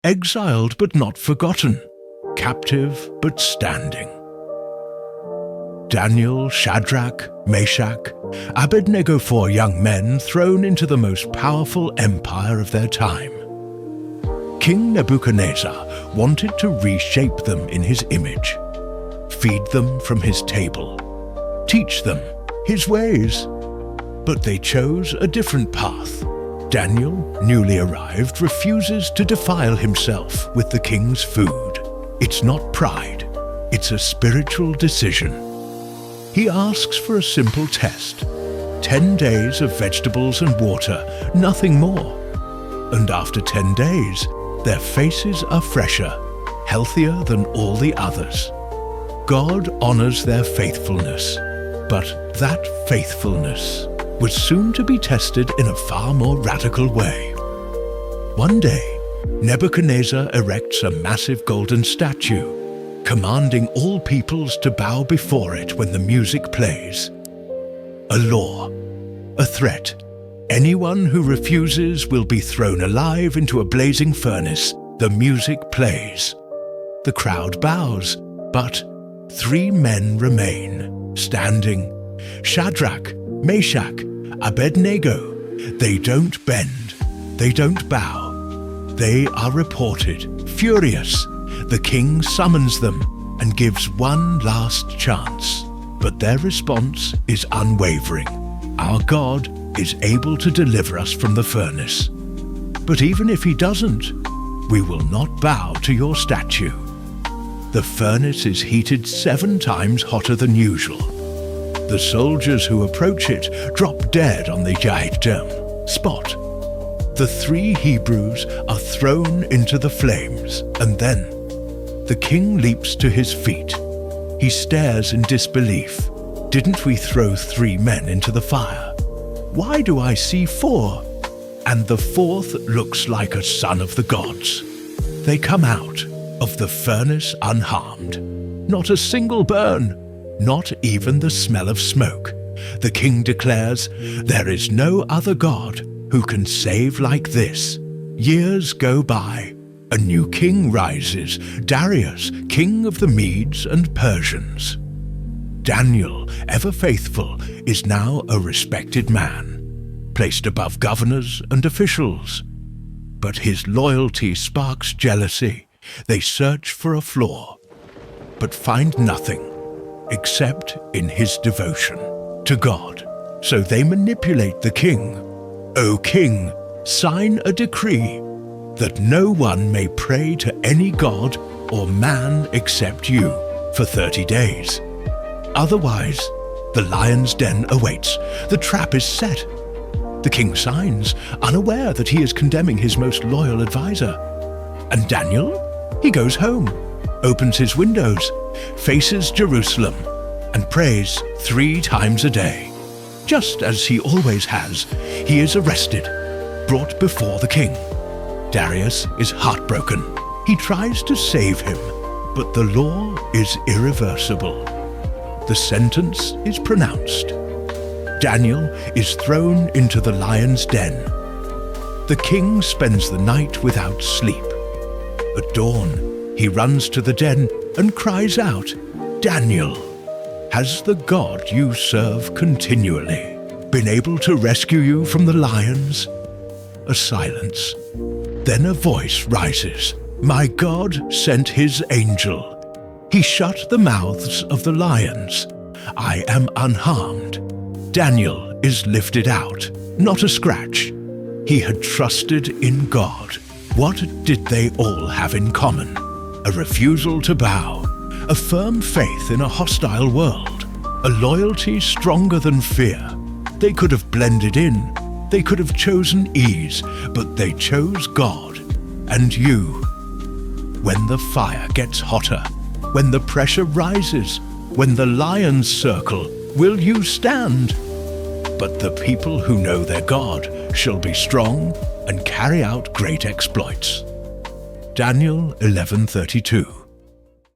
exiled but not forgotten, captive but standing. Daniel, Shadrach, Meshach, Abednego, 4 young men thrown into the most powerful empire of their time. King Nebuchadnezzar wanted to reshape them in his image, feed them from his table, teach them his ways. But they chose a different path. Daniel, newly arrived, refuses to defile himself with the king's food. It's not pride, it's a spiritual decision. He asks for a simple test. 10 days of vegetables and water, nothing more. And after 10 days, their faces are fresher, healthier than all the others. God honors their faithfulness, but that faithfulness was soon to be tested in a far more radical way. One day, Nebuchadnezzar erects a massive golden statue, commanding all peoples to bow before it when the music plays. A law, a threat. Anyone who refuses will be thrown alive into a blazing furnace. The music plays. The crowd bows, but 3 men remain, standing. Shadrach, Meshach, Abednego. They don't bend, they don't bow. They are reported, furious. The king summons them and gives one last chance. But their response is unwavering. Our God is able to deliver us from the furnace. But even if he doesn't, we will not bow to your statue. The furnace is heated 7 times hotter than usual. The soldiers who approach it drop dead on the Yahdam spot. The 3 Hebrews are thrown into the flames, and then the king leaps to his feet. He stares in disbelief. Didn't we throw 3 men into the fire? Why do I see 4? And the 4th looks like a son of the gods. They come out of the furnace unharmed. Not a single burn, not even the smell of smoke. The king declares, "There is no other God who can save like this." Years go by. A new king rises, Darius, king of the Medes and Persians. Daniel, ever faithful, is now a respected man, placed above governors and officials. But his loyalty sparks jealousy. They search for a flaw, but find nothing except in his devotion to God. So they manipulate the king. "O king, sign a decree that no one may pray to any god or man except you for 30 days. Otherwise, the lion's den awaits. The trap is set." The king signs, unaware that he is condemning his most loyal advisor. And Daniel? He goes home, opens his windows, faces Jerusalem, and prays 3 times a day. Just as he always has, he is arrested, brought before the king. Darius is heartbroken. He tries to save him, but the law is irreversible. The sentence is pronounced. Daniel is thrown into the lion's den. The king spends the night without sleep. At dawn, he runs to the den and cries out, "Daniel, has the God you serve continually been able to rescue you from the lions?" A silence. Then a voice rises. "My God sent his angel. He shut the mouths of the lions. I am unharmed." Daniel is lifted out, not a scratch. He had trusted in God. What did they all have in common? A refusal to bow, a firm faith in a hostile world, a loyalty stronger than fear. They could have blended in, they could have chosen ease, but they chose God and you. When the fire gets hotter, when the pressure rises, when the lions circle, will you stand? But the people who know their God shall be strong and carry out great exploits. Daniel 11:32.